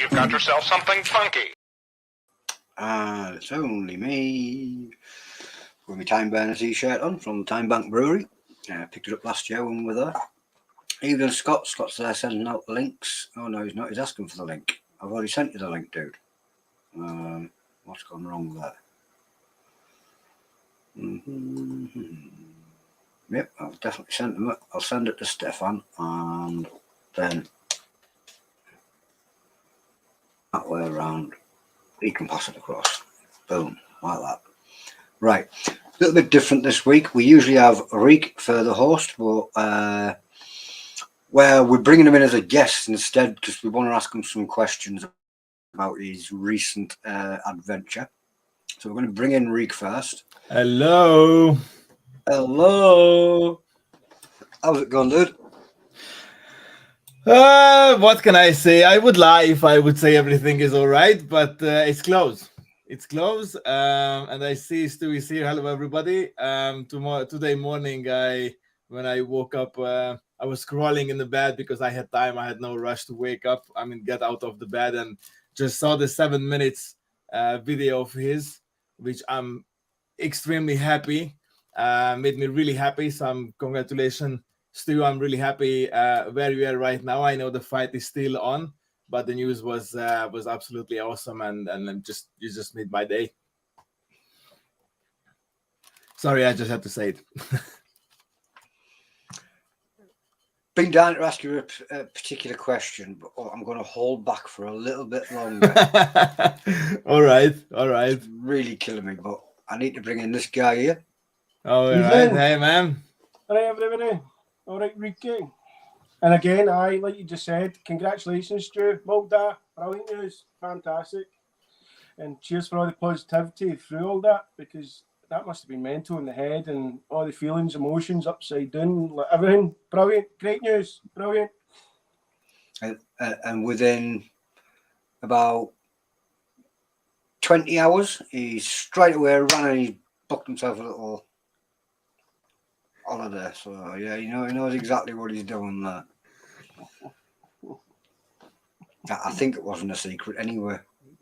You've got yourself something funky. It's only me with my Time Burner t-shirt on from Time Bank Brewery. Picked it up last year when we were there. Evening, Scott. Scott's there sending out the links. Oh no, he's not. He's asking for the link. I've already sent you the link, dude. What's gone wrong there? Yep, I've definitely sent them. I'll send it to Stefan and then that way around. He can pass it across. Boom, like that. Right, a little bit different this week. We usually have Reek for the host, but well, we're bringing him in as a guest instead because we want to ask him some questions about his recent adventure. So we're going to bring in Reek first. Hello. Hello. How's it going, dude? What can I say? I would lie if I would say everything is all right, but it's close. It's close. And I see Stu is here. Hello, everybody. Today morning, when I woke up, I was scrolling in the bed because I had time. I had no rush to wake up. Get out of the bed and just saw the 7 minutes video of his, which I'm extremely happy. Made me really happy. So congratulations, Stu. I'm really happy where you are right now. I know the fight is still on, but the news was absolutely awesome, and you just made my day. Sorry, I just had to say it. Been down to ask you a particular question, but I'm going to hold back for a little bit longer. All right. It's really killing me, but I need to bring in this guy here. All right. Hey, man. All right, everybody. All right, Ricky. And again, like you just said, congratulations, Stu. Well done. Brilliant news. Fantastic. And cheers for all the positivity through all that, because that must have been mental in the head and all the feelings, emotions upside down, like everything. Brilliant. Great news. Brilliant. And within about 20 hours, he straight away ran and he booked himself a little holiday. So, yeah, he knows exactly what he's doing there. I think it wasn't a secret anyway.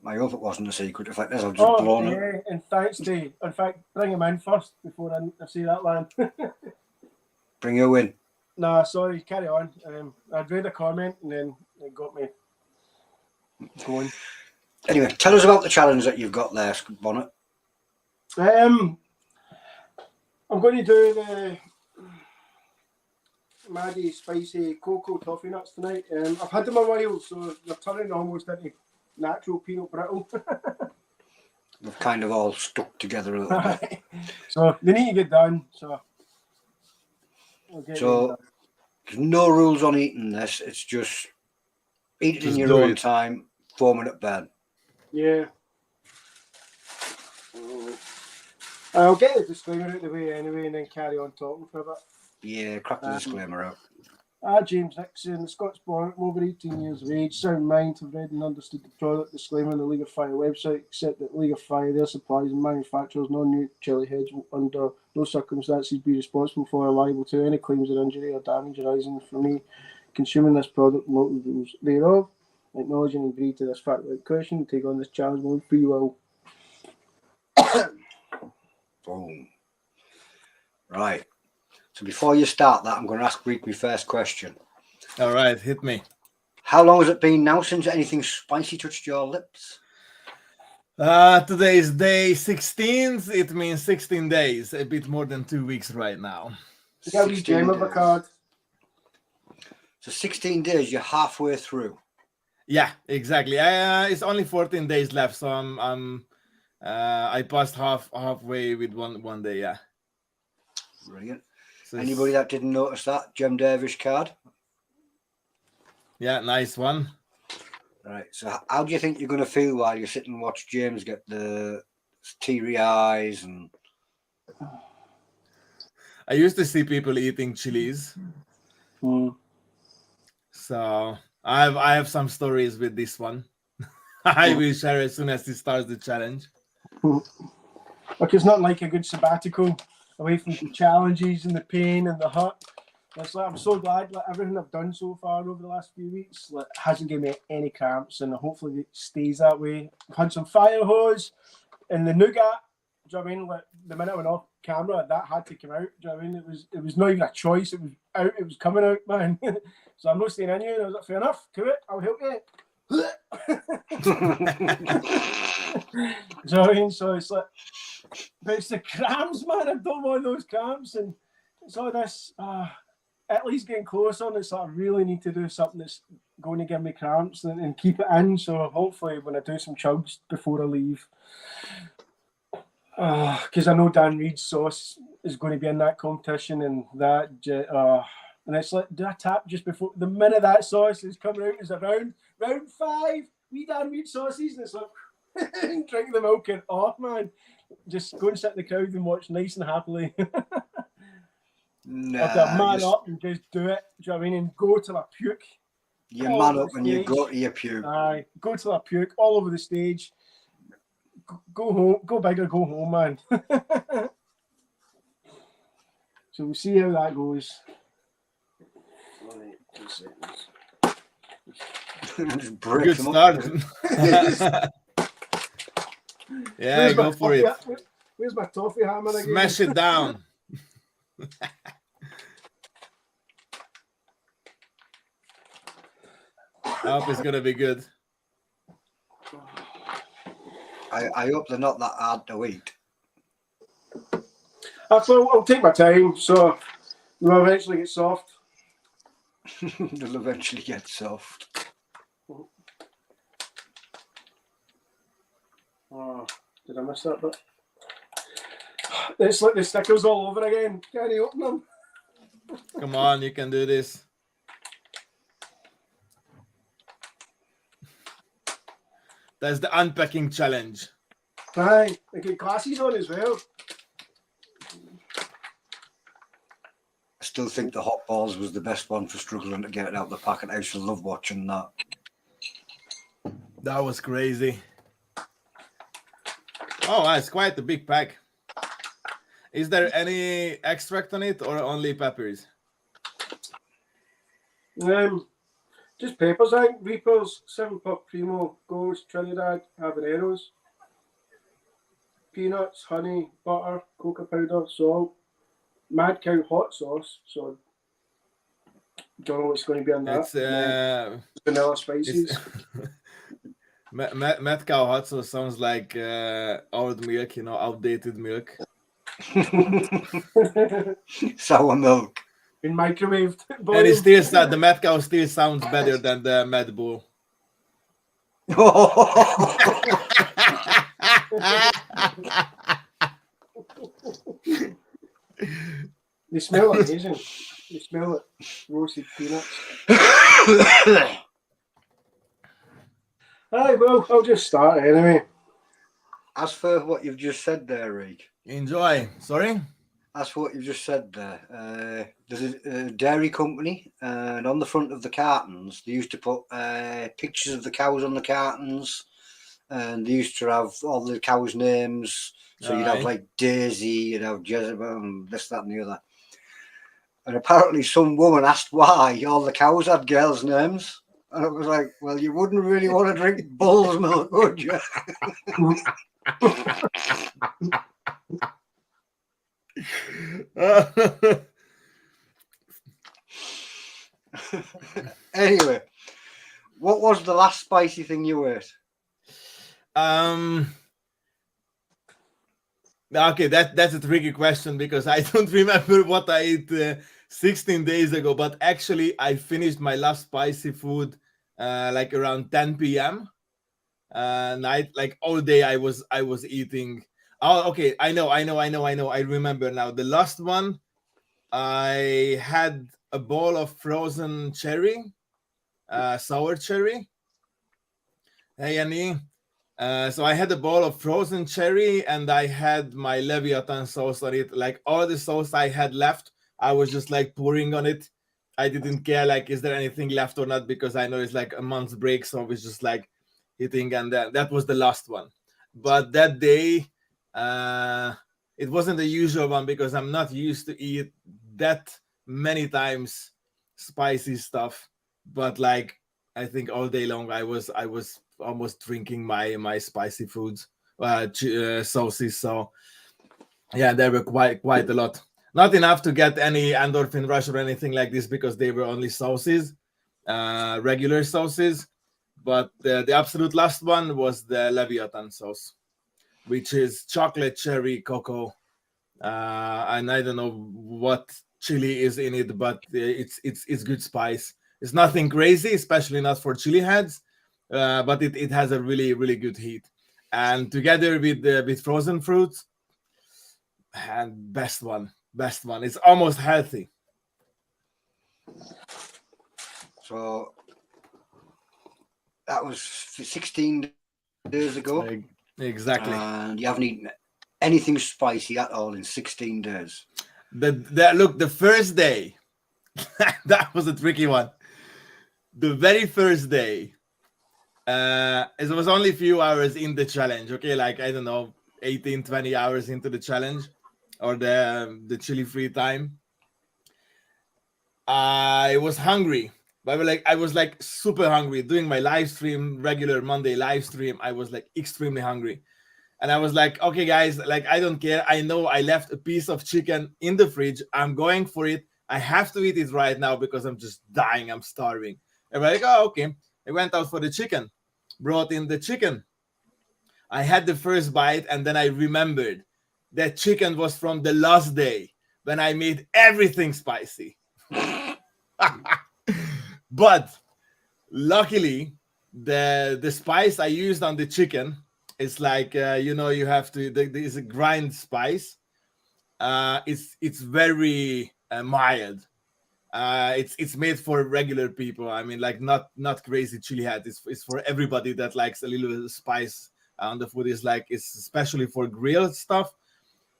I hope it wasn't a secret. In fact, I've just blown it. And thanks to, in fact, bring him in first before I see that land. Bring you in. Nah, sorry, carry on. I'd read a comment and then it got me going. Anyway, tell us about the challenge that you've got there, Bonnet. I'm going to do the Maddie spicy cocoa toffee nuts tonight. I've had them a while, so they're turning almost into natural peanut brittle. They've kind of all stuck together a little bit. So they need to get done. So there's no rules on eating this. It's just eat it in your own time, 4-minute bed. Yeah. I'll get the disclaimer out of the way anyway and then carry on talking for a bit. Yeah, crack the disclaimer out. James Nixon, Scots born, over 18 years of age, sound mind, have read and understood the product disclaimer on the League of Fire website, except that League of Fire, their suppliers and manufacturers, non-new Chilli-heads will under no circumstances be responsible for or liable to any claims of injury or damage arising from me consuming this product and local rules thereof. Acknowledge and agree to this fact without question, take on this challenge with free will. Boom. Right. So before you start that, I'm going to ask Reek my first question. All right, hit me. How long has it been now since anything spicy touched your lips? Today is day 16. It means 16 days, a bit more than 2 weeks right now. You got a gem of a card. So 16 days, you're halfway through. Yeah, exactly. It's only 14 days left, so I passed halfway with one day. Yeah. Brilliant. So anybody that didn't notice that Gem Dervish card? Yeah, nice one. All right. So how do you think you're going to feel while you sit and watch James get the teary eyes and? I used to see people eating chilies. So I have some stories with this one. I will share as soon as he starts the challenge. Look, it's not like a good sabbatical away from the challenges and the pain and the hurt. It's like I'm so glad like everything I've done so far over the last few weeks like hasn't given me any cramps, and hopefully it stays that way. I've had some fire hose and the nougat. Do you know what I mean? Like the minute I went off camera, that had to come out. Do you know what I mean? It was not even a choice. It was out. It was coming out, man. So I'm not staying in here. And I was like, fair enough. Do it. I'll help you. So I mean, so it's like, but it's the cramps, man. I don't want those cramps, and it's all this. At least getting close on it. So I really need to do something that's going to give me cramps and keep it in. So hopefully, when I do some chugs before I leave, because I know Dan Reed's sauce is going to be in that competition, and that. And it's like, do I tap just before the minute that sauce is coming out? Is around round 5? We Dan Reed sauces, and it's like drink the milk and off, man. Just go and sit in the crowd and watch nice and happily. Nah, I've got to man up and just do it. Do you know what I mean? And go till I puke. You man up and you go to your puke. Aye, go till I puke all over the stage. Go home, go big or go home, man. So we'll see how that goes. Just break Good them start. up. Yeah, go for it. Where's my toffee hammer again? Smash it down. I hope it's gonna be good. I hope they're not that hard to eat. I'll take my time, so they'll eventually get soft. They'll eventually get soft. Oh, did I miss that bit? It's like the stickers all over again. Can you open them? Come on, you can do this. That's the unpacking challenge. Aye, they get glasses on as well. I still think the hot balls was the best one for struggling to get it out the packet. I used to love watching that. That was crazy. Oh, that's quite a big pack. Is there any extract on it or only peppers? Just peppers, I think. Reapers, 7-Pup Primo, Ghost, Trinidad, Habaneros, peanuts, honey, butter, cocoa powder, salt, Mad Cow hot sauce. So, don't know what's going to be on that. It's Vanilla spices. Mad Cow hot sauce sounds like old milk, outdated milk. Sour milk. In microwaved. And it still the Mad Cow still sounds better than the Mad Bull. They smell amazing. They smell like roasted peanuts. Aye, well, I'll just start anyway. As for what you've just said there, Rick. Enjoy. Sorry? As for what you've just said there, there's a dairy company, and on the front of the cartons, they used to put pictures of the cows on the cartons, and they used to have all the cows' names. So you'd have like Daisy, you'd have Jezebel, and this, that, and the other. And apparently some woman asked why all the cows had girls' names. And it was like, well, you wouldn't really want to drink bull's milk, would you? Anyway, what was the last spicy thing you ate? Okay, that's a tricky question because I don't remember what I ate 16 days ago, but actually I finished my last spicy food like around 10 p.m. Night, like all day I was eating. Oh, okay, I know. I remember now. The last one, I had a bowl of frozen cherry, sour cherry. Hey, Annie. So I had a bowl of frozen cherry and I had my Leviathan sauce on it. Like all the sauce I had left, I was just like pouring on it. I didn't care like, is there anything left or not? Because I know it's like a month's break. So I was just like eating, and that was the last one. But that day, it wasn't the usual one because I'm not used to eat that many times spicy stuff, but like I think all day long I was almost drinking my spicy foods, sauces. So yeah, there were quite a lot. Not enough to get any endorphin rush or anything like this because they were only sauces, regular sauces. But the absolute last one was the Leviathan sauce, which is chocolate, cherry, cocoa, and I don't know what chili is in it, but it's good spice. It's nothing crazy, especially not for chili heads, but it has a really good heat. And together with frozen fruits, and best one. It's almost healthy. So that was 16 days ago. Exactly. And you haven't eaten anything spicy at all in 16 days. Look, the first day, that was a tricky one. The very first day, it was only a few hours in the challenge, okay? Like, I don't know, 18, 20 hours into the challenge or the chili-free time. I was hungry. But I was like super hungry. Doing my live stream, regular Monday live stream, I was like extremely hungry. And I was like, okay, guys, like, I don't care. I know I left a piece of chicken in the fridge. I'm going for it. I have to eat it right now because I'm just dying. I'm starving. And we're like, oh, okay. I went out for the chicken, brought in the chicken. I had the first bite, and then I remembered that chicken was from the last day when I made everything spicy. But luckily, the spice I used on the chicken is like, you have to, there's a grind spice. It's very mild. It's made for regular people. I mean, like not crazy chili head. It's for everybody that likes a little spice on the food. It's especially for grilled stuff.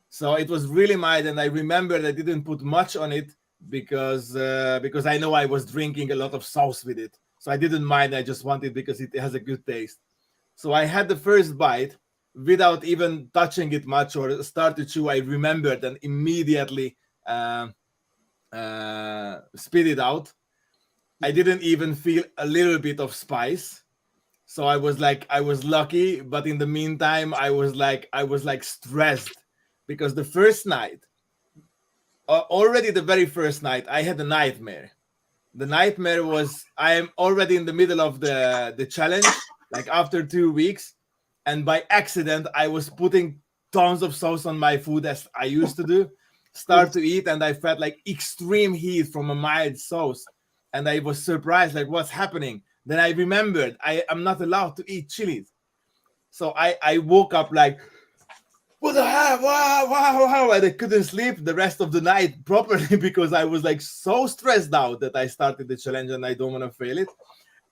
So it was really mild, and I remember I didn't put much on it because I know I was drinking a lot of sauce with it. So I didn't mind. I just wanted because it has a good taste. So I had the first bite without even touching it much or start to chew. I remembered and immediately spit it out. I didn't even feel a little bit of spice. So I was lucky, but in the meantime, I was like stressed because the first night, already the very first night, I had a nightmare. The nightmare was I am already in the middle of the challenge, like after 2 weeks, and by accident I was putting tons of sauce on my food as I used to do. Start to eat, and I felt like extreme heat from a mild sauce, and I was surprised, like, what's happening? Then I remembered I am not allowed to eat chilies, so I woke up like, what the hell? Wow. And I couldn't sleep the rest of the night properly because I was like so stressed out that I started the challenge and I don't want to fail it.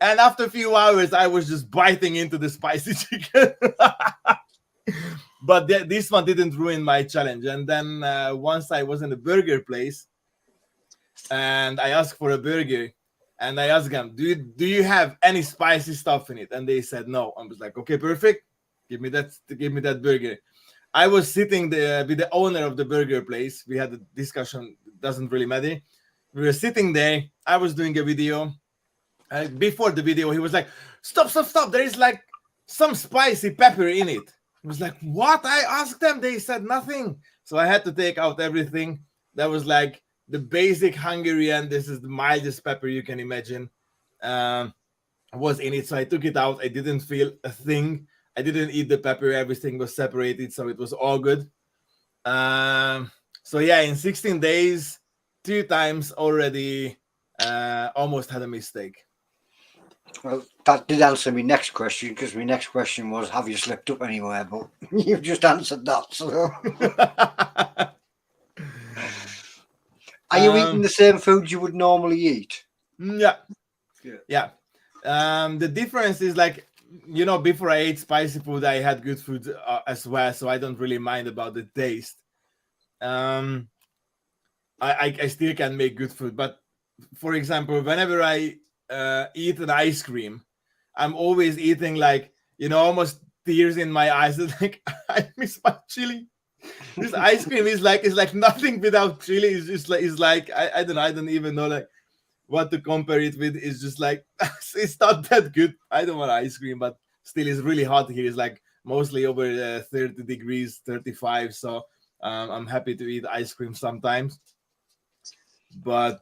And after a few hours, I was just biting into the spicy chicken. But this one didn't ruin my challenge. And then once I was in a burger place and I asked for a burger, and I asked them, do you have any spicy stuff in it? And they said no. I was like, okay, perfect. Give me that burger. I was sitting there with the owner of the burger place. We had a discussion. Doesn't really matter. We were sitting there. I was doing a video. Before the video, he was like, stop. There is like some spicy pepper in it. I was like, what? I asked them. They said nothing. So I had to take out everything. That was like the basic Hungarian. This is the mildest pepper you can imagine. Was in it. So I took it out. I didn't feel a thing. I didn't eat the pepper. Everything was separated, so it was all good. So yeah, in 16 days, 2 times already, almost had a mistake. Well, that did answer my next question, because my next question was, have you slipped up anywhere? But you've just answered that. So, are you eating the same food you would normally eat? Yeah. The difference is, like, before I ate spicy food, I had good food as well, so I don't really mind about the taste. I still can make good food, but for example, whenever I eat an ice cream, I'm always eating like, almost tears in my eyes. It's like, I miss my chili. This ice cream is like nothing without chili. It's like I don't know. I don't even know like what to compare it with. It's just like it's not that good. I don't want ice cream, but still, it's really hot here. It's like mostly over 30 degrees, 35. So I'm happy to eat ice cream sometimes. But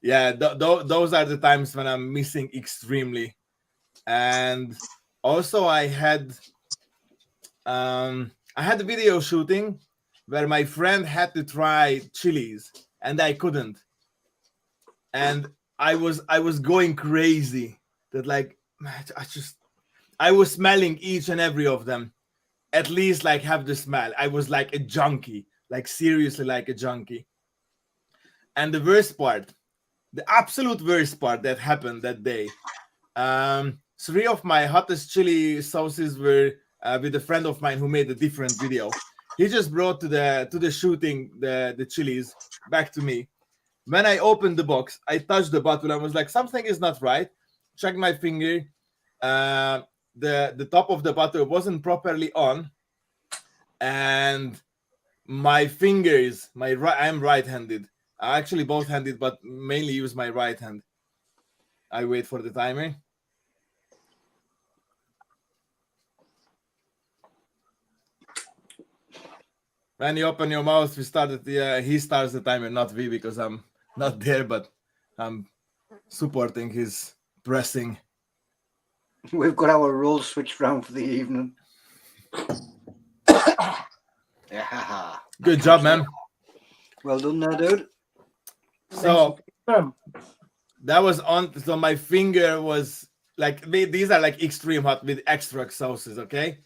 yeah, those are the times when I'm missing extremely. And also, I had a video shooting where my friend had to try chilies and I couldn't. And I was going crazy that like I was smelling each and every of them, at least like have the smell. I was like a junkie, like seriously like a junkie. And the worst part, the absolute worst part that happened that day, 3 of my hottest chili sauces were with a friend of mine who made a different video. He just brought to the shooting the chilies back to me. When I opened the box, I touched the bottle and was like, something is not right. Checked my finger. The top of the bottle wasn't properly on. And my fingers, I'm right-handed. I actually both-handed, but mainly use my right hand. I wait for the timer. When you open your mouth, he starts the timer, not we, because I'm not there, but I'm supporting his pressing. We've got our roles switched round for the evening. Yeah. Good job, man. Well done there, dude. So that was on. So my finger was like, these are like extreme hot with extra sauces, okay?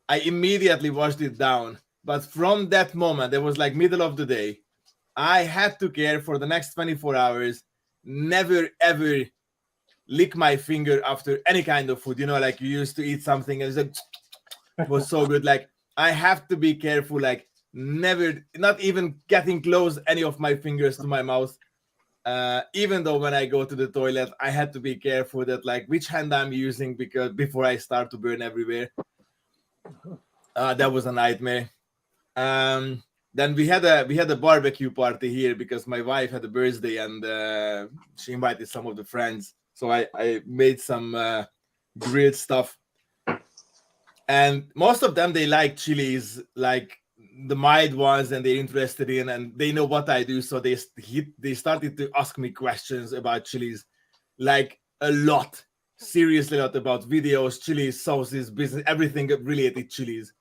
I immediately washed it down. But from that moment, it was like middle of the day, I had to care for the next 24 hours, never ever lick my finger after any kind of food. You know, like you used to eat something and it's like, it was so good. Like I have to be careful, like never, not even getting close any of my fingers to my mouth. Even though when I go to the toilet, I had to be careful that like which hand I'm using, because before I start to burn everywhere. That was a nightmare. Then we had a barbecue party here because my wife had a birthday and she invited some of the friends. So I made some grilled stuff, and most of them, they like chilies, like the mild ones, and they're interested in, and they know what I do. So they started to ask me questions about chilies, like a lot, seriously a lot, about videos, chilies, sauces, business, everything related chilies.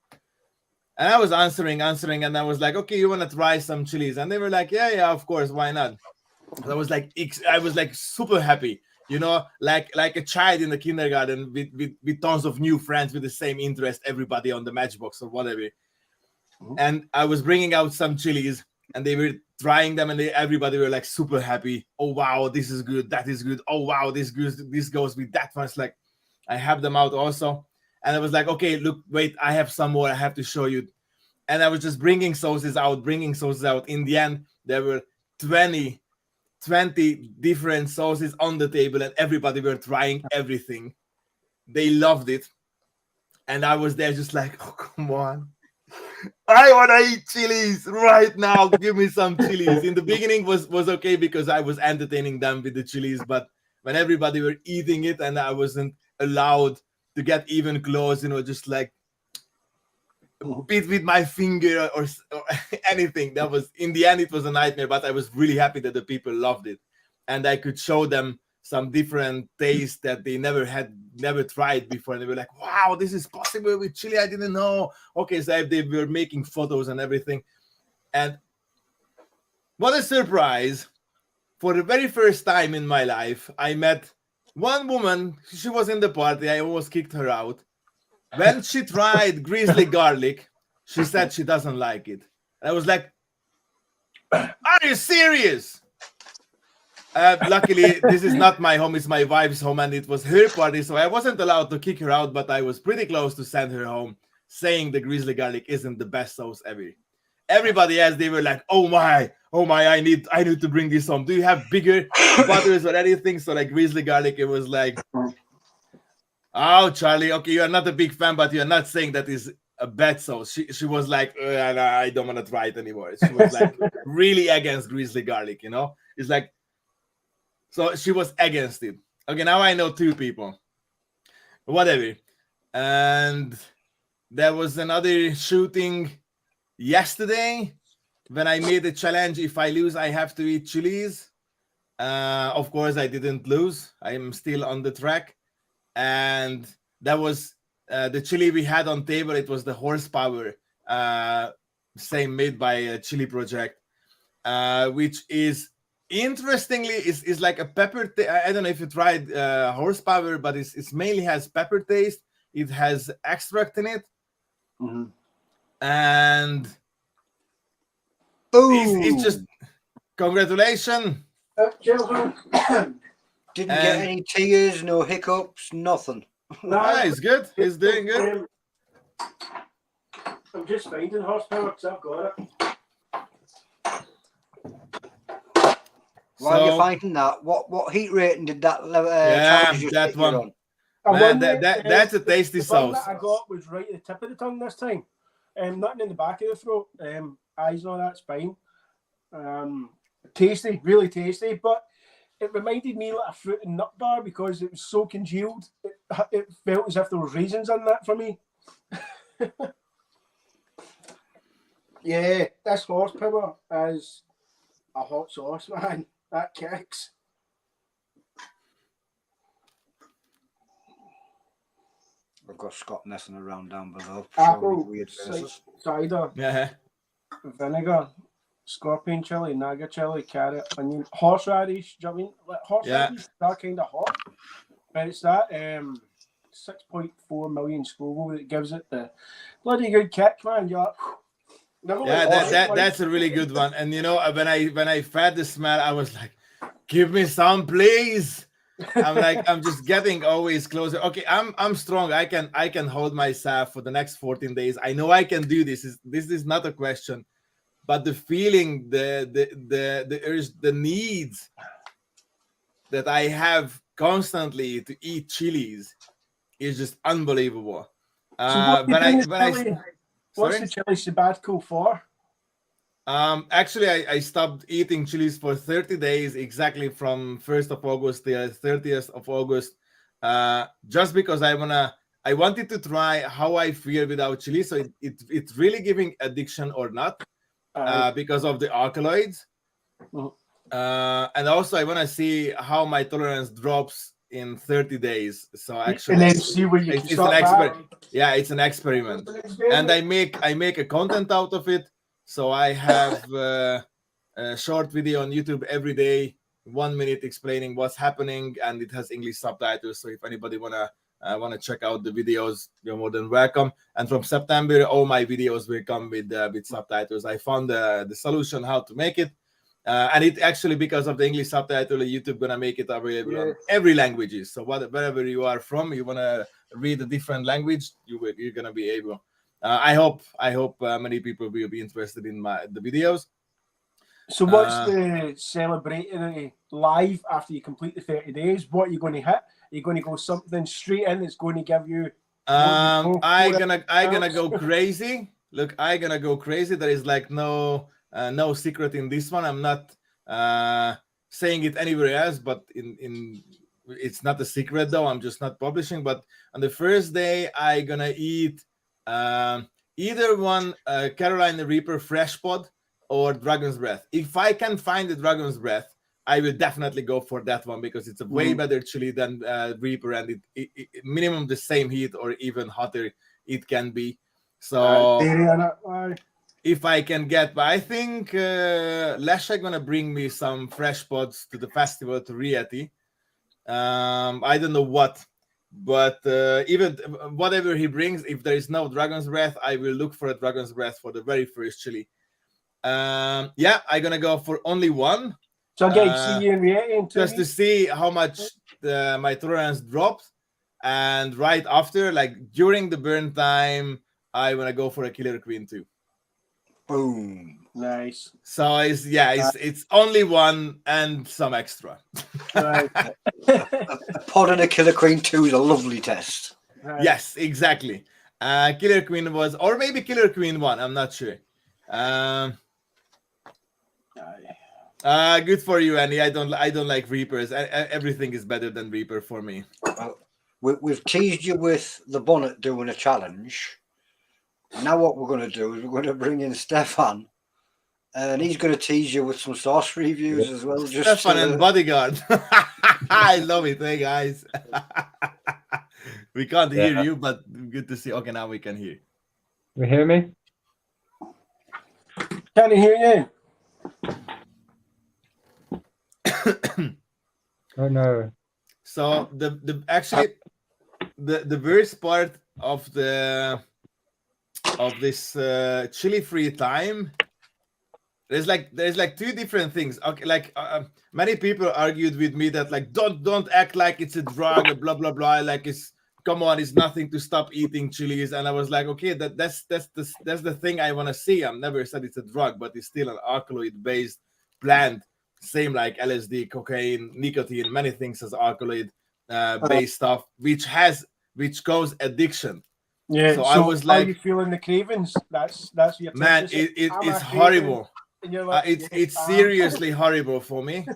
And I was answering, and I was like, okay, you want to try some chilies? And they were like, yeah, of course, why not? And I was like super happy, you know, like a child in the kindergarten with tons of new friends with the same interest, everybody on the Matchbox or whatever. And I was bringing out some chilies, and they were trying them, and everybody were like super happy. Oh wow, this is good, that is good. Oh wow, this goes with that one. It's like I have them out also. And I was like, okay, look, wait, I have some more. I have to show you. And I was just bringing sauces out. In the end, there were 20 different sauces on the table, and everybody were trying everything. They loved it. And I was there just like, oh, come on. I want to eat chilies right now. Give me some chilies. In the beginning was okay because I was entertaining them with the chilies. But when everybody were eating it and I wasn't allowed to get even close, you know, just like bit with my finger or anything. That was, in the end, it was a nightmare, but I was really happy that the people loved it. And I could show them some different tastes that they never tried before. And they were like, wow, this is possible with chili. I didn't know. Okay, so they were making photos and everything. And what a surprise. For the very first time in my life, I met one woman. She was in the party. I almost kicked her out. When she tried grizzly garlic, she said she doesn't like it. And I was like, are you serious? Luckily, this is not my home, it's my wife's home, and it was her party, so I wasn't allowed to kick her out, but I was pretty close to send her home, saying the grizzly garlic isn't the best sauce ever. Everybody else, they were like, oh my, I need to bring this home. Do you have bigger butters or anything? So like grizzly garlic, it was like, oh, Charlie, okay, you are not a big fan, but you're not saying that is a bad sauce. She was like, no, I don't want to try it anymore. She was like really against grizzly garlic, you know? It's like, so she was against it. Okay, now I know 2 people. Whatever. And there was another shooting yesterday when I made a challenge. If I lose, I have to eat chilies. Of course, I didn't lose. I am still on the track. And that was the chili we had on table. It was the horsepower, same made by Chili Project, which is interestingly is like a pepper. I don't know if you tried horsepower, but it's mainly has pepper taste. It has extract in it, and it's just congratulations. Didn't get any tears, no hiccups, nothing. No, he's good. He's doing good. I'm just finding horsepower because I've got it. While you're finding that, what heat rating did that that one. Man, that's a tasty sauce. The one that I got was right at the tip of the tongue this time. Nothing in the back of the throat. Eyes and all that's fine. Tasty, really tasty, but it reminded me like a fruit and nut bar because it was so congealed. It felt as if there was raisins in that for me. Yeah, this horsepower is a hot sauce, man. That kicks. We've got Scott messing around down below. Apple, weird faces. cider, vinegar, scorpion chili, naga chili, carrot, onion, horseradish. Do you know what I mean? Like, horseradish, that kind of hot. But it's that 6.4 million Scoville that gives it the bloody good kick, man. You're like, that's a really good one. And you know, when I felt the smell, I was like, give me some, please. I'm just getting always closer. Okay, I'm strong. I can hold myself for the next 14 days. I know I can do this. This is not a question. But the feeling, the urge, the needs that I have constantly to eat chilies is just unbelievable. What's the chili sabbatical for? Actually, I stopped eating chilies for 30 days, exactly from 1st of August to 30th of August, just because I wanted to try how I feel without chili. So it's really giving addiction or not, because of the alkaloids. And also I want to see how my tolerance drops in 30 days. So actually, and then see where you it's an experiment. Yeah, it's an experiment, and I make a content out of it. So I have a short video on YouTube every day, 1 minute explaining what's happening, and it has English subtitles. So if anybody wanna check out the videos, you're more than welcome. And from September, all my videos will come with subtitles. I found the solution how to make it, and it actually, because of the English subtitle, YouTube gonna make it available on every languages. So wherever you are from, you wanna read a different language, you're gonna be able. I hope many people will be interested in the videos. So what's the celebratory live after you complete the 30 days? What are you going to hit? Are you going to go something straight in that's going to give you... I gonna go crazy. Look, I gonna go crazy. There is like no secret in this one. I'm not saying it anywhere else, but in it's not a secret though. I'm just not publishing. But on the first day, I gonna eat either one Carolina Reaper fresh pod or Dragon's Breath. If I can find the Dragon's Breath, I will definitely go for that one because it's a way better chili than Reaper, and it minimum the same heat or even hotter it can be. So if I can get, but I think Lesha gonna bring me some fresh pods to the festival to Rieti. I don't know what. But even whatever he brings, if there is no Dragon's Breath, I will look for a Dragon's Breath for the very first chili. I'm gonna go for only one. So again, see you in Rieti just to see how much my tolerance drops, and right after, like during the burn time, I wanna go for a Killer Queen too. Boom. Nice. So it's only one and some extra. Right. A pod and a Killer Queen 2 is a lovely test. Yes, exactly. Killer Queen was, or maybe Killer Queen won. I'm not sure. Good for you, Annie. I don't like Reapers. Everything is better than Reaper for me. Well, we've teased you with the bonnet doing a challenge. Now what we're going to do is we're going to bring in Stefan, and he's going to tease you with some sauce reviews as well. Just Stefan and Bodyguard. I love it. Hey guys, we can't hear you, but good to see. Okay, now we can hear. You hear me? Can I hear you? Oh no. So the actually the worst part of this chili free time, there's like two different things. Okay, like many people argued with me that like don't act like it's a drug, blah blah blah. Like it's come on, it's nothing to stop eating chilies. And I was like, okay, that's the thing I want to see. I've never said it's a drug, but it's still an alkaloid based plant. Same like LSD, cocaine, nicotine, many things as alkaloid based stuff, which causes addiction. Yeah. So I was like, how you feeling the cravings? That's your man, it's horrible. Like, it's seriously horrible for me.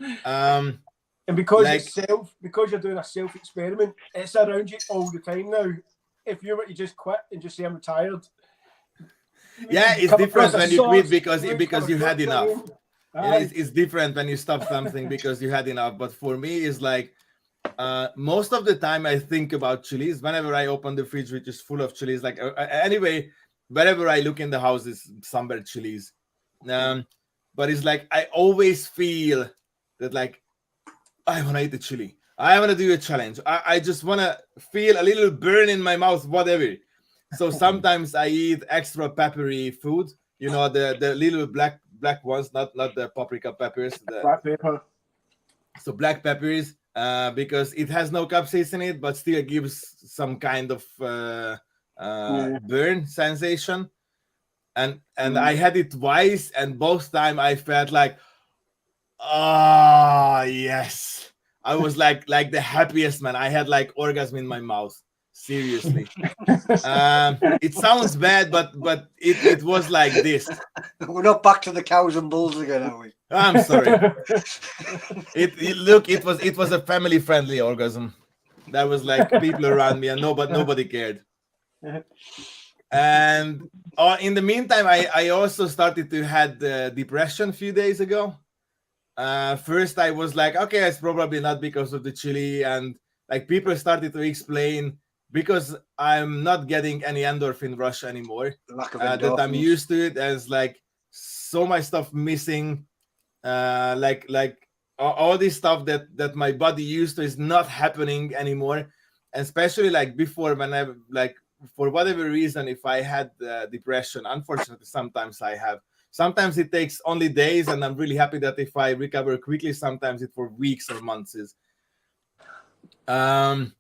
And because like, because you're doing a self experiment, it's around you all the time now. If you were to just quit and just say I'm retired, yeah, it's different when you quit because you had enough. It's different when you stop something because you had enough. But for me, it's like most of the time I think about chilies whenever I open the fridge, which is full of chilies. Like anyway, wherever I look in the house is somewhere chilies. But it's like I always feel that like I want to eat the chili. I want to do a challenge. I just want to feel a little burn in my mouth, whatever. So sometimes I eat extra peppery food. You know, the little black ones, not the paprika peppers. Black pepper. So black peppers, because it has no capsaicin in it, but still gives some kind of burn sensation. And I had it twice, and both time I felt like, yes. I was like the happiest man. I had like orgasm in my mouth. Seriously. It sounds bad, but it was like this. We're not back to the cows and bulls again, are we? I'm sorry. It was a family friendly orgasm. That was like people around me and nobody cared. And in the meantime, I also started to had depression a few days ago. First I was like, okay, it's probably not because of the chili, and like people started to explain because I'm not getting any endorphin rush anymore. Lack of that I'm used to it as like so much stuff missing, like all this stuff that my body used to is not happening anymore. And especially like before, when I like for whatever reason, if I had depression, unfortunately sometimes I have. Sometimes it takes only days, and I'm really happy that if I recover quickly, sometimes it's for weeks or months. When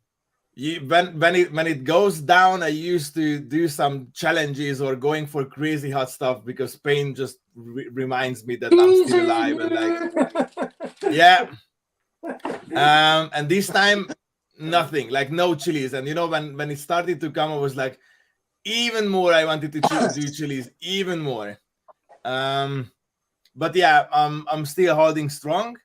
it goes down, I used to do some challenges or going for crazy hot stuff because pain just reminds me that I'm still alive and like yeah. And this time nothing, like no chilies. And you know, when it started to come, I was like, even more I wanted to do chilies, even more. But yeah, I'm still holding strong.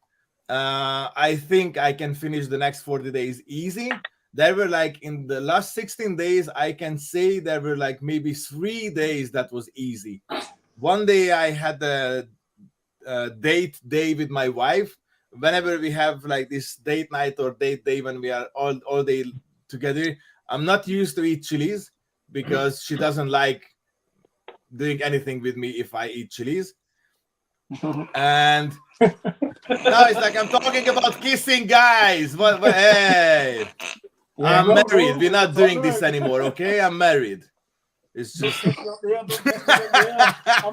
I think I can finish the next 40 days easy. There were like in the last 16 days, I can say there were like maybe 3 days that was easy. One day I had a date day with my wife. Whenever we have like this date night or date day when we are all day together, I'm not used to eat chilies because she doesn't like doing anything with me if I eat chilies. And now it's like I'm talking about kissing guys. What hey, yeah, I'm married. We're not doing this anymore, okay? I'm married. It's just I'm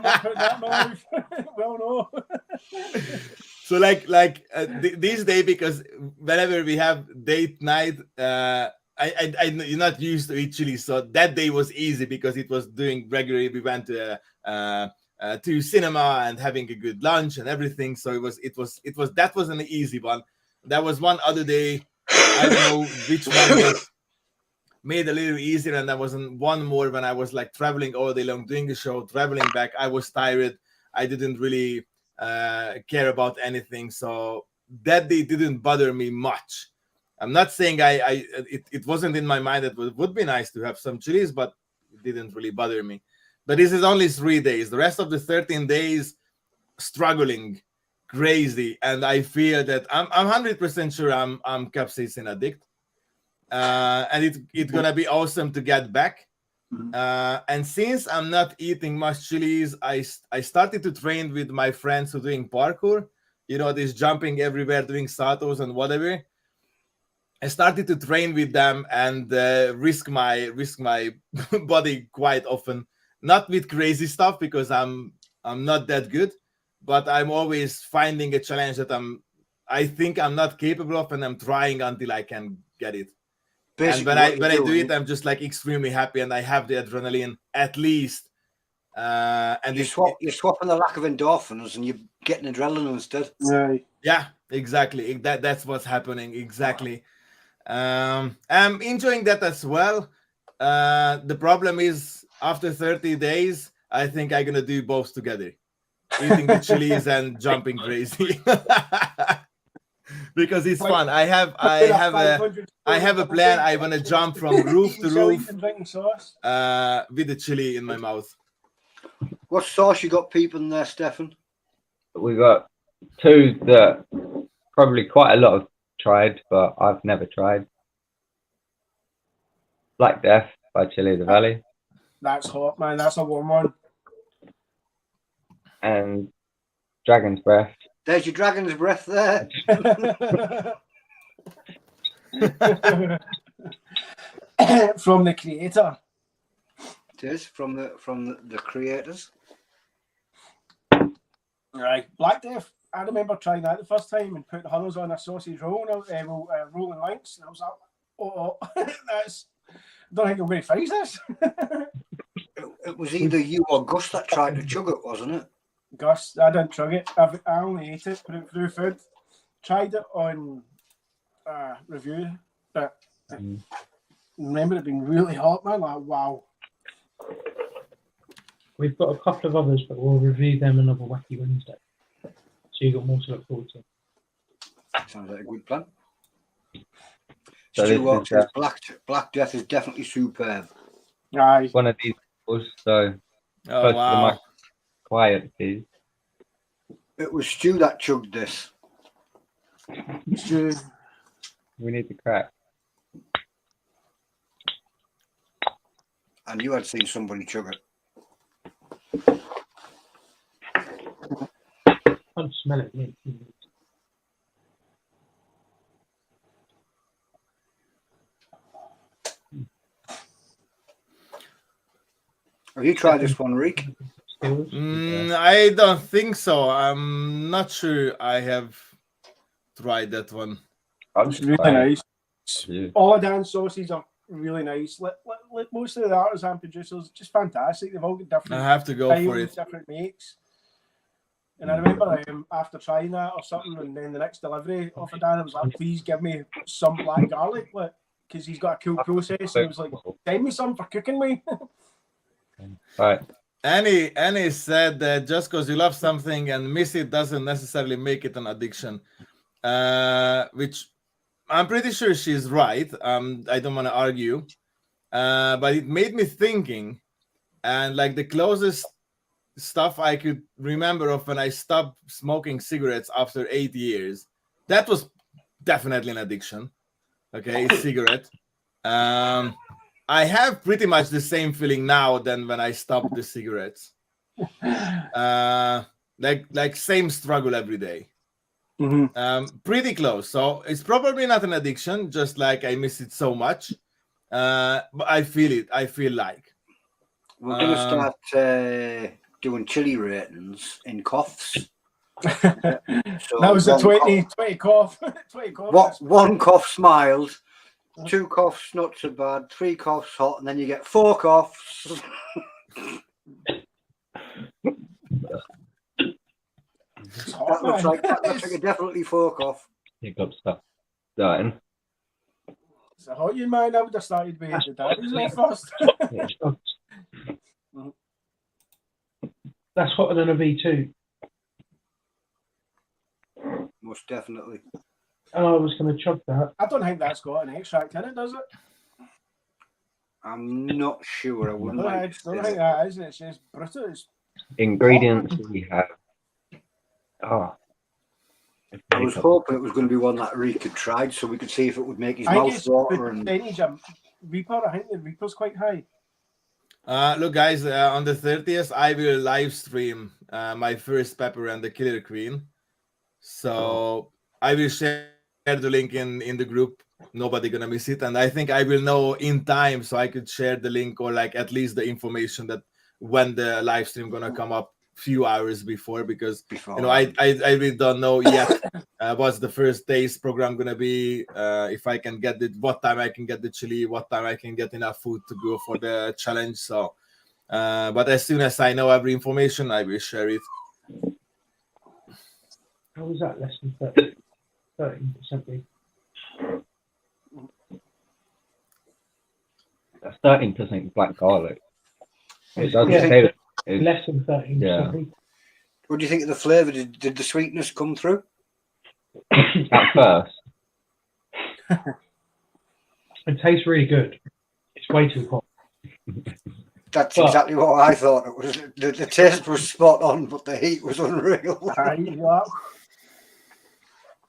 not putting that in my life. Well, no. So like this day, because whenever we have date night, you're not used to eat chili, so that day was easy because it was doing regularly. We went to cinema and having a good lunch and everything. So that was an easy one. There was one other day, I don't know which one was. made a little easier. And there wasn't one more when I was like traveling all day long, doing a show, traveling back. I was tired. I didn't really care about anything. So that day didn't bother me much. I'm not saying it wasn't in my mind that it would be nice to have some chilies, but it didn't really bother me. But this is only 3 days. The rest of the 13 days, struggling, crazy, and I feel that I'm 100% sure I'm capsaicin addict, and it's gonna be awesome to get back. And since I'm not eating much chilies, I started to train with my friends who are doing parkour. You know, this jumping everywhere, doing saltos and whatever. I started to train with them and risk my body quite often. Not with crazy stuff because I'm not that good, but I'm always finding a challenge that I think I'm not capable of, and I'm trying until I can get it. Basically, And when I do it, I'm just like extremely happy, and I have the adrenaline at least. And you're swapping the lack of endorphins, and you're getting adrenaline instead. Right. Yeah, exactly. That's what's happening. Exactly. I'm enjoying that as well. The problem is after 30 days, I think I'm gonna do both together, eating the chilies and jumping crazy. Because it's fun. I have a plan. I want to jump from roof to roof with the chili in my mouth. What sauce you got peeping there, Stefan? We got two that probably quite a lot have tried, but I've never tried. Black Death by Chili the Valley. That's hot, man. That's a warm one. And Dragon's Breath. There's your dragon's breath there. From the creator. It is from the creators. Right, Black Death. I remember trying that the first time and putting huddles on a sausage roll, rolling links, and I was like, "Oh, that's." I don't think I'm going to face this. It was either you or Gus that tried to chug it, wasn't it? Gus, I didn't chug it. I only ate it, put it through food. Tried it on review, but I remember it being really hot, man. Like, wow. We've got a couple of others, but we'll review them another Wacky Wednesday. So you've got more to look forward to. Sounds like a good plan. So Stuart says Black Death is definitely superb. Aye. One of these was so close to the mic. Quiet, please. It was Stu that chugged this. Stu. We need the crack. And you had seen somebody chug it. I can't smell it yet. Have you tried this one, Reek? I don't think so. I'm not sure I have tried that one. It's really nice. Yeah. All the dance sauces are really nice. Most of the artisan producers, just fantastic. They've all got different. I have to go for it. Different makes. And I remember after trying that or something, and then the next delivery off of Dan, I was like, "Please give me some black garlic, because he's got a cool process." And I was like, "Send me some for cooking me." Right. Annie said that just because you love something and miss it doesn't necessarily make it an addiction, which I'm pretty sure she's right. I don't want to argue, but it made me thinking, and like the closest stuff I could remember of when I stopped smoking cigarettes after 8 years, that was definitely an addiction. Okay, cigarette. I have pretty much the same feeling now than when I stopped the cigarettes. Like same struggle every day. Mm-hmm. Pretty close. So it's probably not an addiction, just like I miss it so much. But I feel it. I feel like. We're going to start doing chili ratings in coughs. So that was a 20 cough. 20 cough. One cough smiled. 2 coughs, not so bad. 3 coughs, hot, and then you get 4 coughs. That looks like a definitely 4 cough. You got stuff starting. So how you man? I would have started with the daddies off first. Yeah, it's not- That's hotter than a V2. Most definitely. And I was going to chug that. I don't think that's got an extract in it, does it? I'm not sure. I wouldn't I like to don't say think that. that is. It's just British. Ingredients we have. Oh. I was hoping it was going to be one that Reek had tried, so we could see if it would make his I think mouth it's water. the And percentage of Reaper. I think the Reaper's quite high. Look, guys, on the 30th, I will live stream my first pepper and the Killer Queen. So I will share the link in the group. Nobody gonna miss it, and I think I will know in time, so I could share the link or like at least the information that when the live stream gonna come up few hours before, because you know I really don't know yet what's the first day's program gonna be, if I can get it, what time I can get the chili, what time I can get enough food to go for the challenge. So but as soon as I know every information, I will share it. How was that less than 13%? That's 13% black garlic. It doesn't Yeah. say that. It's- Less than 13%. Yeah. what do you think of the flavour? Did the sweetness come through? At first. It tastes really good. It's way too hot. That's But- exactly what I thought. It was the taste was spot on, but the heat was unreal.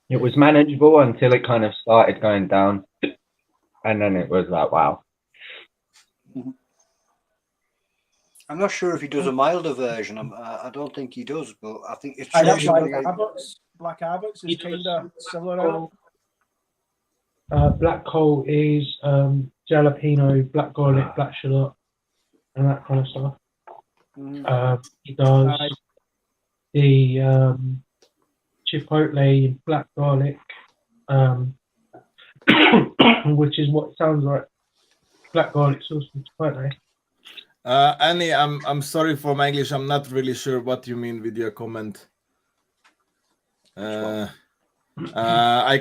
It was manageable until it kind of started going down. And then it was like, wow. I'm not sure if he does a milder version. I don't think he does, but I think it's I got traditionally. Black Abbott's is kind of similar. Black coal is jalapeno, black garlic, black shallot, and that kind of stuff. He does the chipotle black garlic, which is what sounds like black garlic sauce with chipotle. Annie, I'm sorry for my English. I'm not really sure what you mean with your comment. I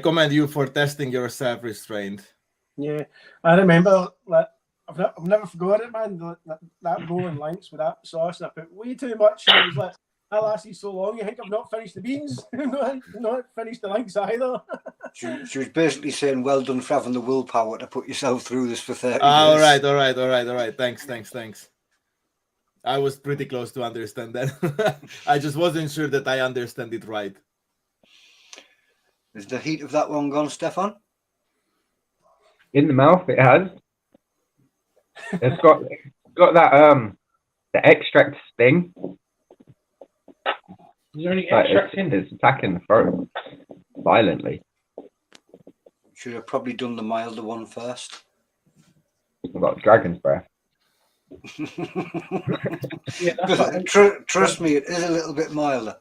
commend you for testing your self-restraint. Yeah, I remember that. I've never forgot it, man. That rolling links with that sauce, and I put way too much. And I was like, that lasted so long. You think I've not finished the beans? not finished the links either. She was basically saying, "Well done for having the willpower to put yourself through this for 30 All years." right. Thanks. I was pretty close to understand that. I just wasn't sure that I understand it right. Is the heat of that one gone, Stefan? In the mouth, it has. It's got that the extract sting. Is there any But extract in it's attacking the throat violently. Should have probably done the milder one first. I've got dragon's breath. Yeah, that's Trust me, it is a little bit milder.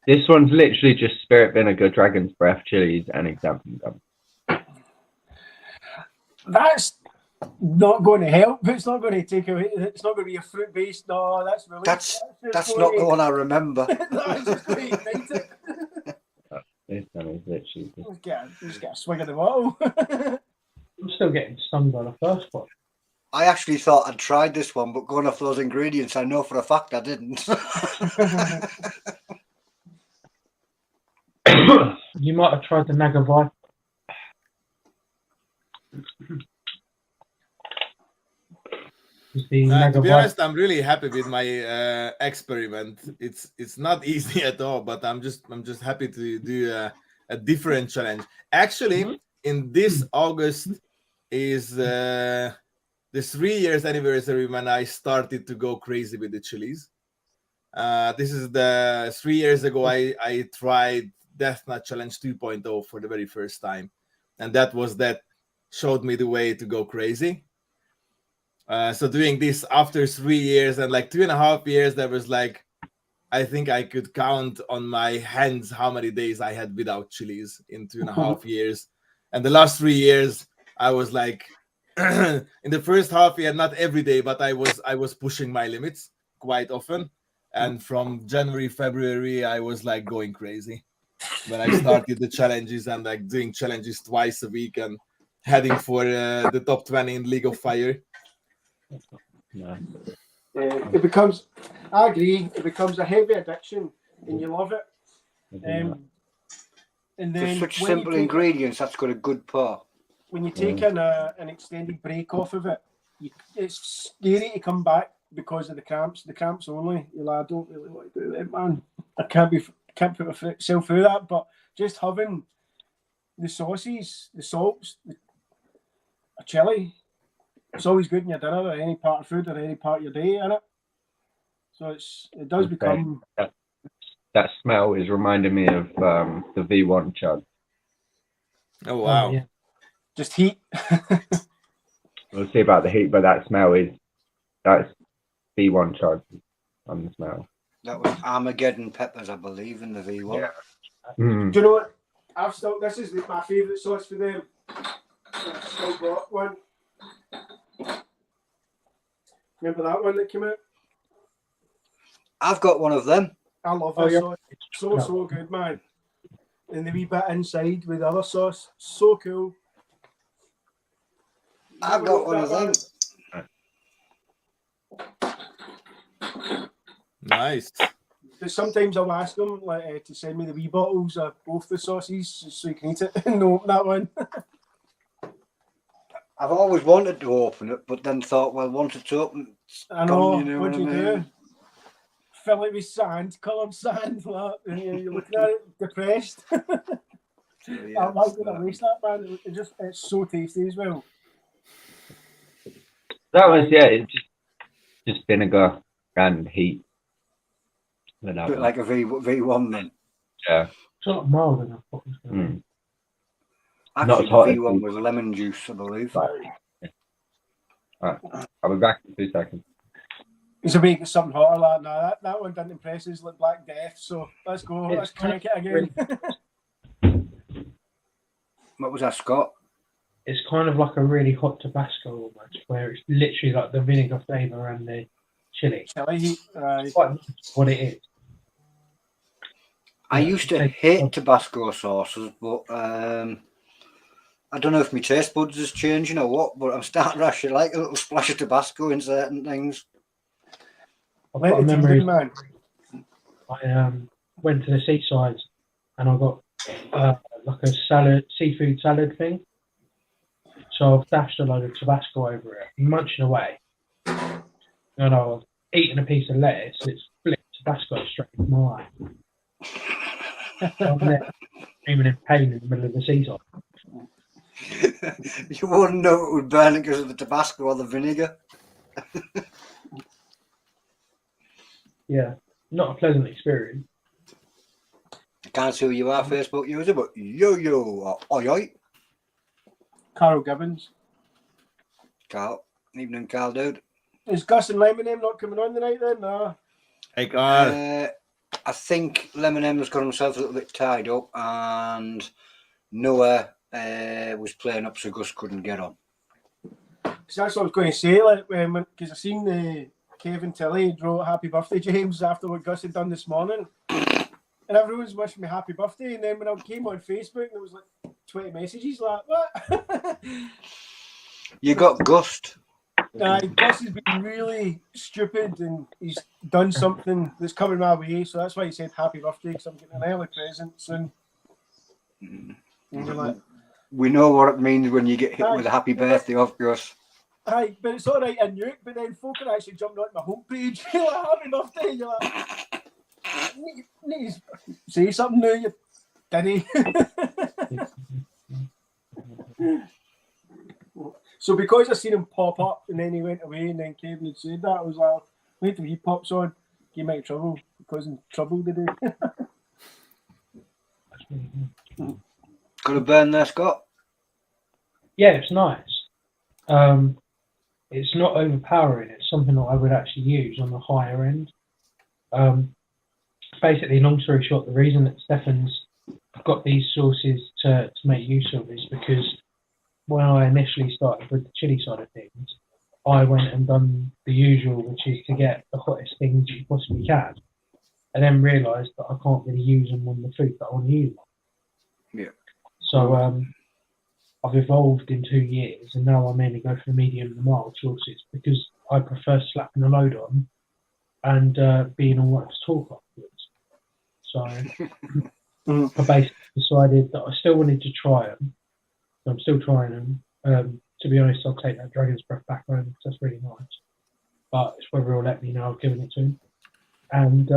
This one's literally just spirit vinegar, dragon's breath, chilies, and example gum. That's not going to help. It's not going to take away. It's not going to be a fruit based. No, that's really. That's not the one I remember. That's just going to ignite it. This one is literally just... Just get a swig of the bottle. I'm still getting stung by the first one. I actually thought I'd tried this one, but going off those ingredients, I know for a fact I didn't. You might have tried the Nagavai. To be honest, I'm really happy with my experiment. It's not easy at all, but I'm just happy to do a different challenge. Actually, in this August is the 3 years anniversary when I started to go crazy with the chilies. This is the 3 years ago I tried Death Nut Challenge 2.0 for the very first time, and that showed me the way to go crazy. So doing this after 3 years and like 2.5 years, there was like, I think I could count on my hands how many days I had without chilies in 2.5 years. And the last 3 years, I was like, in the first half year, not every day, but I was pushing my limits quite often. And from January, February, I was like going crazy. when I started the challenges and like doing challenges twice a week and heading for the top 20 in League of Fire. No. It becomes, I agree, it becomes a heavy addiction and you love it. And There's then such when you simple take- ingredients. That's got a good part. when you take in an extended break off of it, it's scary to come back because of the cramps. The cramps only. You're like, I don't really want to do that, man. I can't put myself through that. But just having the sauces, the salts, a chili, it's always good in your dinner or any part of food or any part of your day, innit? So it does become. That smell is reminding me of the V1 chug. Oh wow! Yeah. Just heat. We'll see about the heat, but that smell that's V1 chug on the smell. That was Armageddon peppers, I believe, in the V1. Yeah. Do you know what? This is my favourite sauce for them. I've still got one. Remember that one that came out? I've got one of them. I love that sauce. It's so good, man. And the wee bit inside with the other sauce. So cool. I've got one of them. Nice. But sometimes I'll ask them to send me the wee bottles of both the sauces so you can eat it and open that one. I've always wanted to open it, but then thought, well, once it's open, it's I know. gone, you know What what do I you mean? do? Fill it with sand, coloured sand, like, and you're looking at it depressed. Yeah, I'm not going to waste that, man. It's so tasty as well. That was it's just vinegar and heat. a bit like a V1 then. Yeah. It's not mild enough. What was going on. Actually, as hot the as V1 the- was lemon juice, I believe. Right. I'll be back in 2 seconds. It's a make something hotter like that one didn't impress us like Black Death, so let's go, It's let's crank it again. What was that, Scott? It's kind of like a really hot Tabasco almost, where it's literally like the vinegar flavour and the chili. Chili heat, Quite what it is. I used to hate Tabasco sauces, but I don't know if my taste buds is changing or what, but I'm starting to actually like a little splash of Tabasco in certain things. I've got a memory. man. I went to the seaside and I got like a seafood salad thing. So I've dashed a load of Tabasco over it, munching away. And I was eating a piece of lettuce, it's flipped Tabasco straight into my eye. I'm there screaming in pain in the middle of the seaside. You wouldn't know it would burn it because of the Tabasco or the vinegar. Yeah, not a pleasant experience. I can't see who you are, Facebook user, but yo, or oi. Carl Gibbons. Carl. Evening, Carl, dude. Is Gus and Lemon not coming on tonight then? No. Hey Carl. I think Lemon M's got himself a little bit tied up, and Noah was playing up, so Gus couldn't get on. Because that's what I was going to say, like, because I seen the Kevin Tilley wrote "Happy Birthday, James" after what Gus had done this morning, and everyone's wishing me happy birthday. And then when I came on Facebook, there was like 20 messages, like, what? You got Gust. Gus has been really stupid, and he's done something that's coming my way. So that's why he said happy birthday, because I'm getting an early present soon. And you're like, We know what it means when you get hit with a happy birthday off Gus. aye, but it's all right in Nuke, but then folk are actually jumping on my homepage. You're like, happy birthday. You're like, need to say something now, you dinny. So because I seen him pop up and then he went away and then Kevin had said that, I was like, wait till he pops on, get him out of trouble, because in trouble today. Got a burn there, Scott? Yeah, it's nice. It's not overpowering. It's something that I would actually use on the higher end. Basically, long story short, the reason that Stefan's got these sauces to make use of is because when I initially started with the chili side of things, I went and done the usual, which is to get the hottest things you possibly can. and then realised that I can't really use them on the food that I want to use. Yeah. So I've evolved in 2 years, and now I mainly go for the medium and the mild sauces because I prefer slapping a load on and being all right to talk afterwards. So I basically decided that I still wanted to try them. So I'm still trying them. To be honest, I'll take that Dragon's Breath back home because that's really nice. But it's whether he'll let me know I've given it to him. And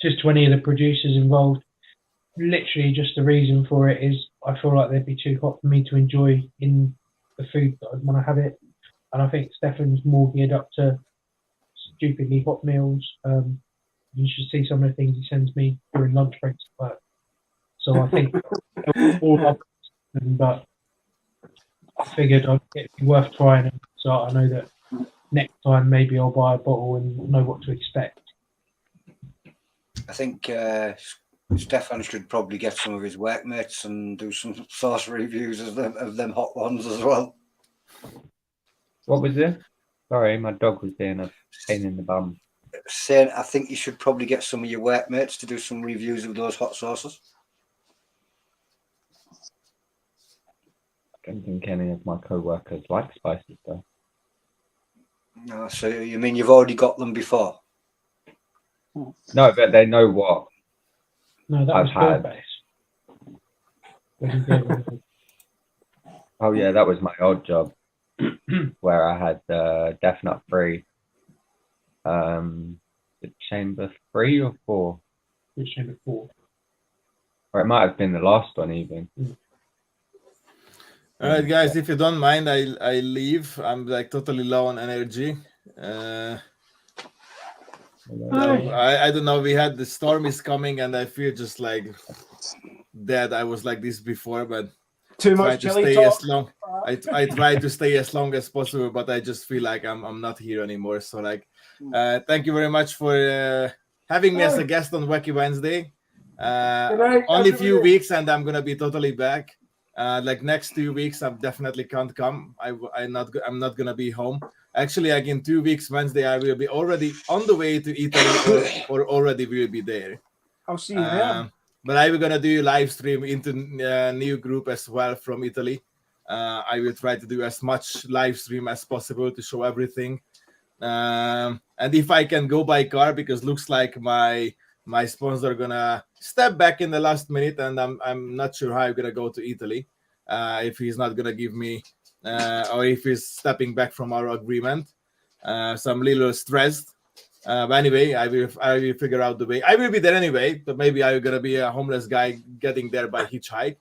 just to any of the producers involved, literally just the reason for it is I feel like they'd be too hot for me to enjoy in the food that I'd want to have it. And I think Stefan's more geared up to stupidly hot meals. You should see some of the things he sends me during lunch breaks at work. So I think all up, but I figured it'd be worth trying them. So I know that next time maybe I'll buy a bottle and know what to expect. I think Stefan should probably get some of his workmates and do some sauce reviews of them hot ones as well. What was it? Sorry, my dog was being a pain in the bum. Saying, I think you should probably get some of your workmates to do some reviews of those hot sauces. I don't think any of my co-workers like spices though. No, so you mean you've already got them before? No, but they know what No, that I've was had. Oh yeah, that was my old job where I had Death Nut 3. The chamber 3 or 4? Which chamber 4? Or it might have been the last one even. All right, guys, if you don't mind, I leave. I'm like totally low on energy. I don't know. We had the storm is coming, and I feel just like dead. I was like this before, but Too much to chili stay talk. as long. I try to stay as long as possible, but I just feel like I'm not here anymore. So like, thank you very much for having me as a guest on Wacky Wednesday. Only a few weeks, and I'm gonna be totally back. Like next 2 weeks, I definitely can't come. I'm not gonna be home. Actually, like in 2 weeks, Wednesday, I will be already on the way to Italy, or already will be there. I'll see you there. But I will gonna do live stream into a new group as well from Italy. I will try to do as much live stream as possible to show everything. And if I can go by car, because looks like my sponsor gonna step back in the last minute, and I'm not sure how I'm gonna go to Italy if he's not gonna give me or if he's stepping back from our agreement. So I'm a little stressed. But anyway, I will figure out the way. I will be there anyway, but maybe I'm gonna be a homeless guy getting there by hitchhike.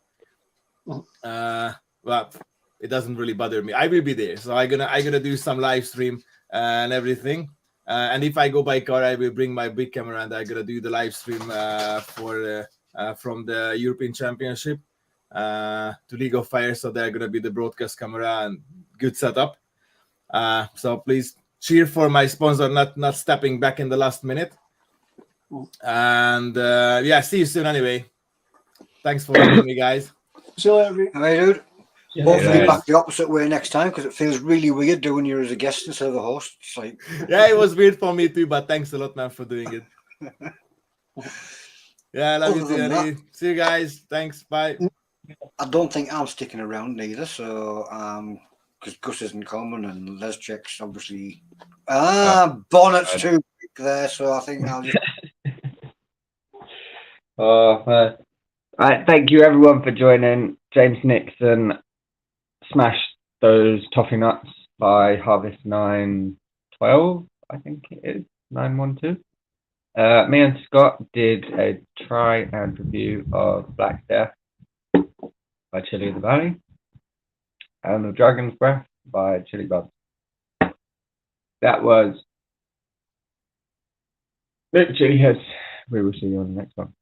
Well, it doesn't really bother me. I will be there, so I'm gonna do some live stream and everything. And if I go by car, I will bring my big camera, and I'm gonna do the live stream from the European Championship to League of Fire. So they're gonna be the broadcast camera and good setup. So please cheer for my sponsor not stepping back in the last minute. And yeah, see you soon anyway. Thanks for having me, guys. See you later. All right, dude. Yeah, Hopefully guys. back the opposite way next time, because it feels really weird doing you as a guest instead of a host. It's like, Yeah, it was weird for me too, but thanks a lot, man, for doing it. Yeah, I love you, Other than Danny. See you guys. Thanks. Bye. I don't think I'm sticking around either. So because Gus isn't coming and Les checks obviously. Bonnet's too quick there, so I think I'll just. All right, thank you everyone for joining. James Nixon smashed those toffee nuts by Harvest 912, I think it is 912. Me and Scott did a try and review of Black Death by Chili the Valley and the Dragon's Breath by Chili Buds. That was Chilli-heads. We will see you on the next one.